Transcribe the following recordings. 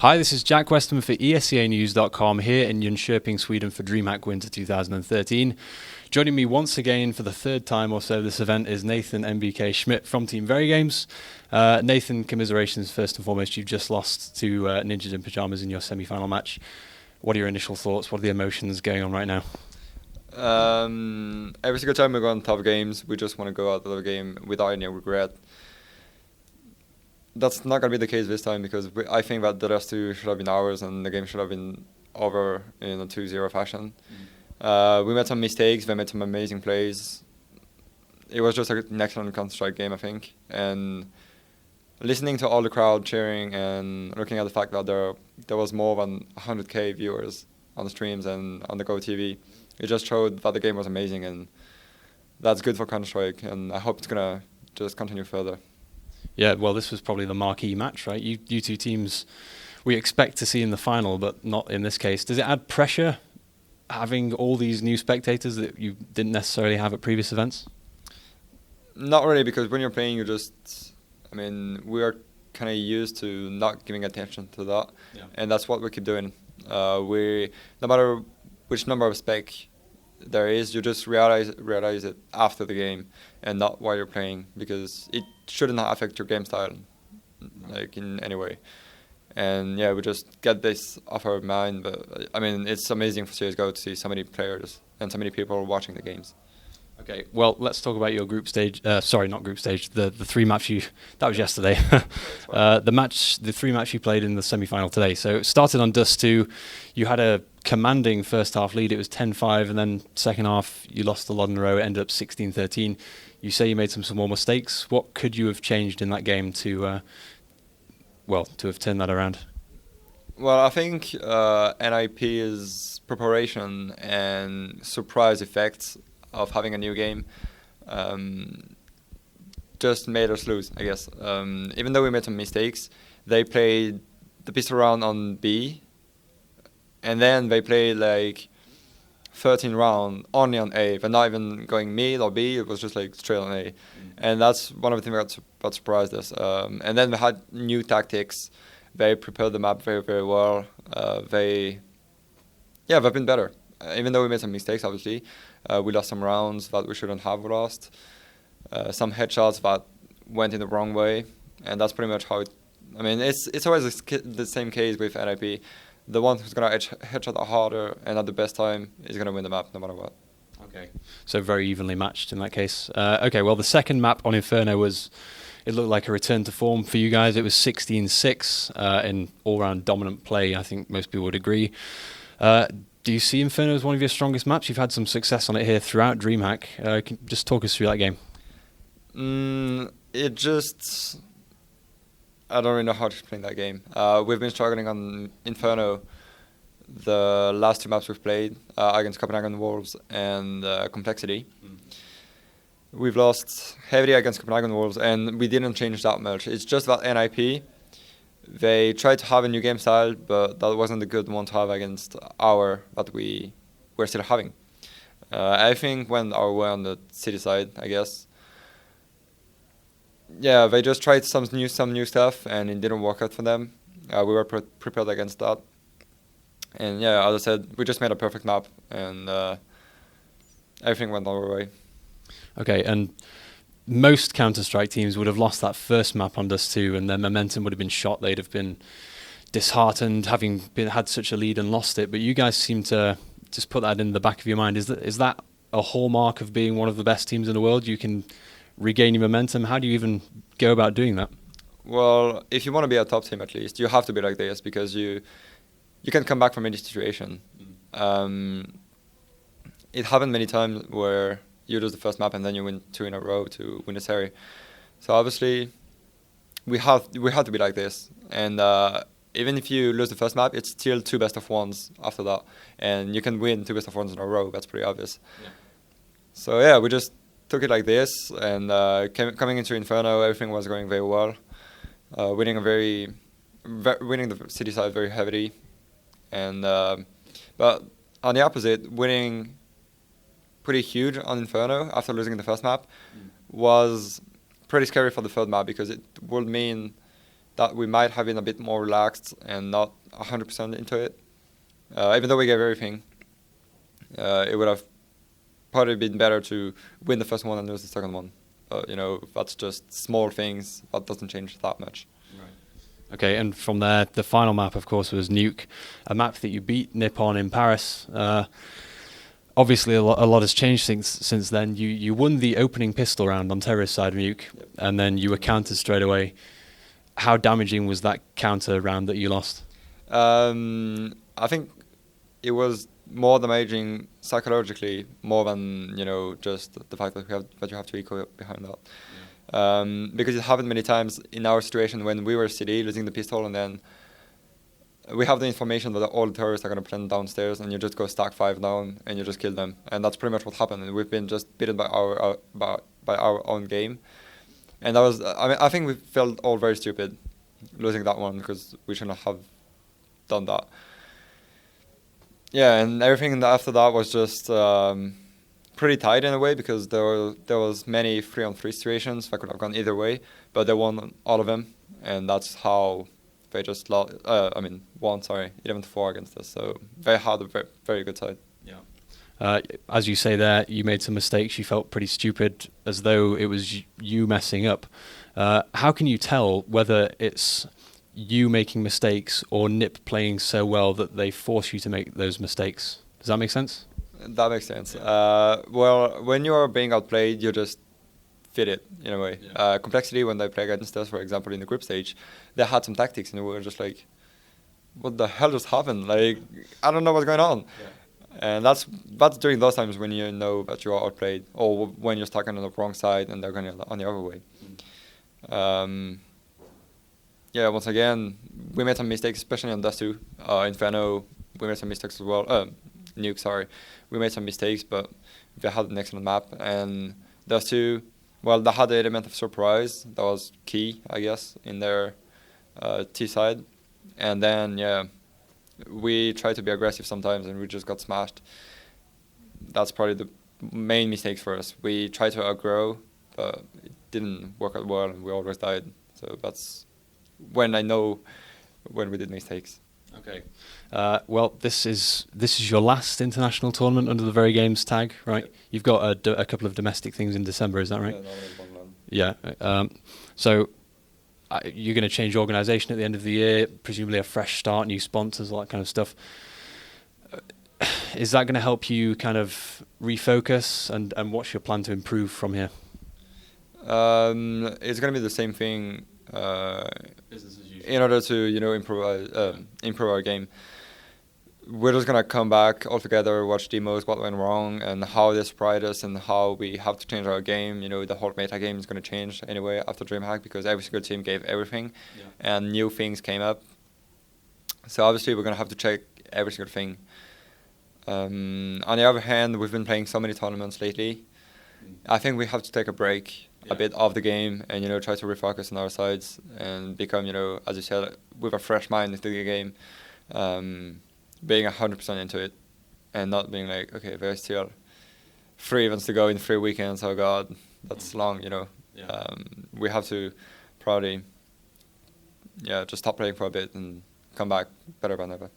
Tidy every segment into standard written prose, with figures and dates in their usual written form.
Hi, this is Jack Weston for ESEAnews.com here in Jönköping, Sweden for DreamHack Winter 2013. Joining me once again for the third time or so this event is Nathan NBK Schmidt from Team VeryGames. Nathan, commiserations first and foremost. You've just lost to Ninjas in Pyjamas in your semi-final match. What are your initial thoughts? What are the emotions going on right now? Every single time we go on tough games, we just want to go out of the game without any regret. That's not going to be the case this time because I think that the last two should have been ours and the game should have been over in a 2-0 fashion. We made some mistakes, they made some amazing plays. It was just an excellent Counter-Strike game, I think. And listening to all the crowd cheering and looking at the fact that there was more than 100k viewers on the streams and on the Go TV, it just showed that the game was amazing, and that's good for Counter-Strike, and I hope it's going to just continue further. Yeah, well, this was probably the marquee match, right? You two teams we expect to see in the final, but not in this case. Does it add pressure having all these new spectators that you didn't necessarily have at previous events? Not really, because when you're playing, we are kind of used to not giving attention to that, and that's what we keep doing. No matter which number of spec there is, you just realize it after the game and not while you're playing, because it shouldn't affect your game style like in any way. And yeah, we just get this off our mind. But I mean, it's amazing for CSGO to see so many players and so many people watching the games. Okay, well, let's talk about your group stage. Sorry, not group stage. The three match that was yesterday. The three match you played in the semi-final today. So it started on Dust 2. You had a commanding first half lead. It was 10-5, and then second half you lost a lot in a row. It ended up 16-13. You say you made some small mistakes. What could you have changed in that game to have turned that around? Well, I think NIP's preparation and surprise effects of having a new game just made us lose, I guess. Even though we made some mistakes, they played the pistol round on B, and then they played like 13 round only on A. They're not even going mid or B, it was just like straight on A. And that's one of the things that surprised us. And then we had new tactics. They prepared the map very, very well. They've been better. Even though we made some mistakes, obviously. We lost some rounds that we shouldn't have lost. Some headshots that went in the wrong way. And that's pretty much how it... I mean, it's always the same case with NIP. The one who's going to headshot harder and at the best time is going to win the map no matter what. Okay, so very evenly matched in that case. Okay, well, the second map on Inferno it looked like a return to form for you guys. It was 16-6 in all-round dominant play. I think most people would agree. Do you see Inferno as one of your strongest maps? You've had some success on it here throughout DreamHack. Can you just talk us through that game? I don't really know how to explain that game. We've been struggling on Inferno the last two maps we've played against Copenhagen Wolves and Complexity. We've lost heavily against Copenhagen Wolves, and we didn't change that much. It's just that NIP, they tried to have a new game style, but that wasn't a good one to have against that we're still having. I think went our way on the city side, I guess. Yeah, they just tried some new stuff, and it didn't work out for them. We were prepared against that. And yeah, as I said, we just made a perfect map, and everything went our way. Okay, and most Counter-Strike teams would have lost that first map on Dust 2, and their momentum would have been shot. They'd have been disheartened, having had such a lead and lost it. But you guys seem to just put that in the back of your mind. Is that a hallmark of being one of the best teams in the world? You can regain your momentum. How do you even go about doing that? Well, if you want to be a top team, at least you have to be like this, because you can come back from any situation. It happened many times where you lose the first map and then you win 2 in a row to win the series. So obviously, we have to be like this. And even if you lose the first map, it's still 2 best of 1s after that, and you can win 2 best of 1s in a row. That's pretty obvious. Yeah. So yeah, we just took it like this, and coming into Inferno, everything was going very well. Winning the city side very heavily, and but on the opposite, winning pretty huge on Inferno after losing the first map was pretty scary for the third map, because it would mean that we might have been a bit more relaxed and not 100% into it. Even though we gave everything, it would have probably been better to win the first one and lose the second one. That's just small things. That doesn't change that much. Right. Okay, and from there, the final map, of course, was Nuke, a map that you beat Nippon in Paris. Obviously, a lot has changed since then. You won the opening pistol round on terrorist side of Nuke, Yep. and then you were countered straight away. How damaging was that counter round that you lost? I think it was more damaging psychologically, more than just the fact that you have to eco behind that. Yeah. Because it happened many times in our situation when we were CD losing the pistol, and then we have the information that all the terrorists are going to plant downstairs, and you just go stack 5 down and you just kill them, and that's pretty much what happened. And we've been just beaten by our own game, and that was. I think we felt all very stupid losing that one because we shouldn't have done that. Yeah, and everything after that was just pretty tight in a way because there was many 3-on-3 situations that could have gone either way, but they won all of them, and that's how they just won 11-4 against us. So they had a very, very good side. Yeah. As you say there, you made some mistakes. You felt pretty stupid, as though it was you messing up. How can you tell whether it's you making mistakes or NiP playing so well that they force you to make those mistakes? Does that make sense? That makes sense. Well, when you are being outplayed, you just fit it in a way. Yeah. Complexity, when they play against us, for example, in the group stage, they had some tactics, and we were just like, what the hell just happened? Like, I don't know what's going on. Yeah. And that's during those times when you know that you are outplayed, or when you're stuck on the wrong side and they're going on the other way. Yeah, once again, we made some mistakes, especially on Dust 2. Inferno, we made some mistakes as well. Nuke, sorry. We made some mistakes, but they had an excellent map. And Dust 2, well, they had the element of surprise. That was key, I guess, in their T side. And then, yeah, we tried to be aggressive sometimes, and we just got smashed. That's probably the main mistakes for us. We tried to outgrow, but it didn't work out well, and we always died. So that's when I know when we did mistakes. Okay. Well, this is your last international tournament under the VeryGames tag, right? Yep. You've got a couple of domestic things in December, is that right? Yeah. So you're going to change organisation at the end of the year, presumably a fresh start, new sponsors, all that kind of stuff. Is that going to help you kind of refocus, and what's your plan to improve from here? It's going to be the same thing. Business as usual. In order to improve our game, we're just gonna come back all together, watch demos, what went wrong, and how they surprised us, and how we have to change our game. The whole meta game is gonna change anyway after DreamHack because every single team gave everything, and new things came up. So obviously we're gonna have to check every single thing. On the other hand, we've been playing so many tournaments lately. I think we have to take a break. A bit of the game and try to refocus on our sides and become as you said, with a fresh mind into the game, being 100% into it and not being like, okay, there's still 3 events to go in 3 weekends, oh god, that's long. We have to probably just stop playing for a bit and come back better than ever.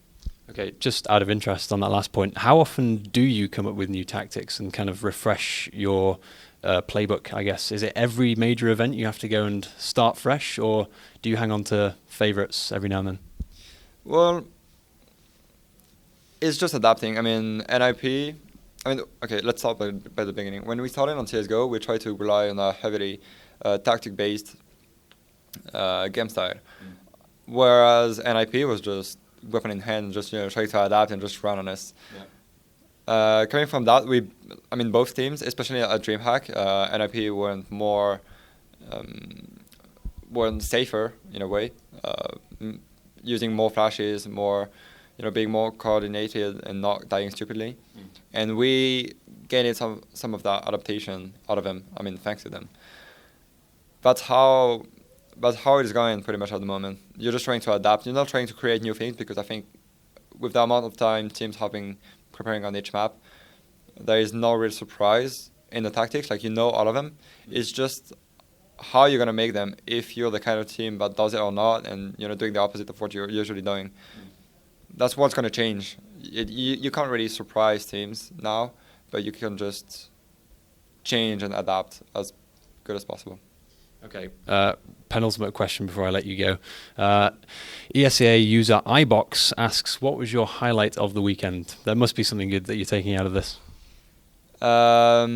Okay, just out of interest on that last point, how often do you come up with new tactics and kind of refresh your playbook, I guess? Is it every major event you have to go and start fresh, or do you hang on to favourites every now and then? Well, it's just adapting. I mean, NIP, okay, let's start by the beginning. When we started on CSGO, we tried to rely on a heavily tactic-based game style, whereas NIP was just weapon in hand, just try to adapt and just run on us. Yeah. Coming from that, both teams, especially at DreamHack, NIP weren't safer in a way, using more flashes, more, being more coordinated and not dying stupidly. And we gained some of that adaptation out of them. Thanks to them. That's how it is going pretty much at the moment. You're just trying to adapt. You're not trying to create new things because I think with the amount of time teams have been preparing on each map, there is no real surprise in the tactics. Like all of them. It's just how you're gonna make them if you're the kind of team that does it or not, and doing the opposite of what you're usually doing. That's what's gonna change. You can't really surprise teams now, but you can just change and adapt as good as possible. Okay, penultimate question before I let you go. ESEA user iBox asks, what was your highlight of the weekend? There must be something good that you're taking out of this. I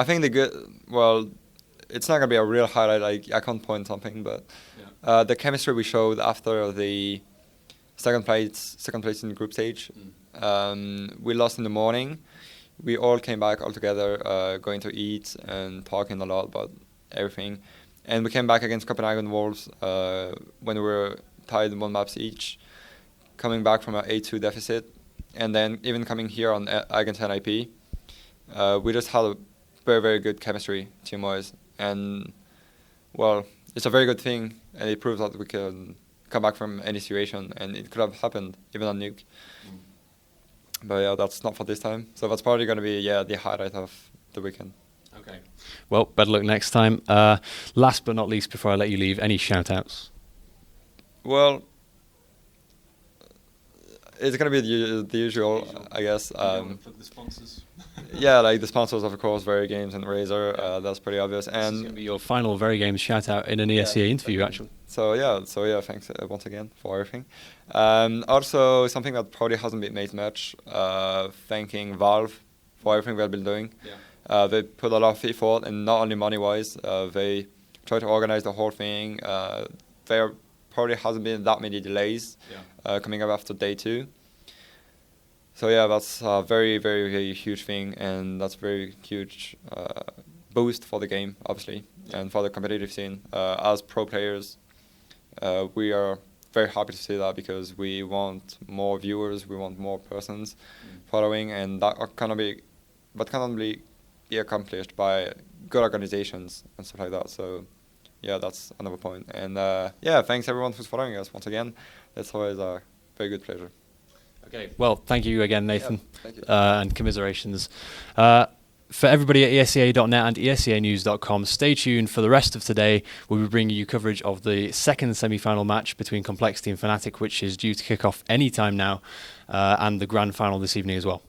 think it's not going to be a real highlight, I can't point something, but the chemistry we showed after the second place in the group stage, we lost in the morning. We all came back all together, going to eat and talking a lot about everything. And we came back against Copenhagen Wolves when we were tied 1 maps each, coming back from an 8-2 deficit. And then even coming here against NIP, we just had a very, very good chemistry team-wise. And, well, it's a very good thing, and it proves that we can come back from any situation, and it could have happened even on Nuke. But yeah, that's not for this time. So that's probably going to be the highlight of the weekend. Okay. Well, better luck next time. Last but not least, before I let you leave, any shout-outs? Well, it's going to be the usual, I guess. The sponsors. Yeah, like the sponsors, of course, VeryGames and Razer. That's pretty obvious. And this is going to be your final VeryGames shout-out in an ESEA interview, actually. So yeah, thanks once again for everything. Also, something that probably hasn't been made much, thanking Valve for everything they've been doing. Yeah. They put a lot of effort, and not only money-wise, they try to organize the whole thing. There probably hasn't been that many delays coming up after day 2. So yeah, that's a very, very, very huge thing, and that's a very huge boost for the game, obviously, and for the competitive scene. As pro players, we are very happy to see that, because we want more viewers, we want more persons following, and that can only be accomplished by good organizations and stuff like that. So yeah, that's another point. And thanks everyone who's following us once again. It's always a very good pleasure. Okay, well, thank you again, Nathan, thank you. And commiserations. For everybody at ESEA.net and ESEAnews.com, stay tuned for the rest of today. We'll be bringing you coverage of the second semi-final match between Complexity and Fnatic, which is due to kick off any time now, and the grand final this evening as well.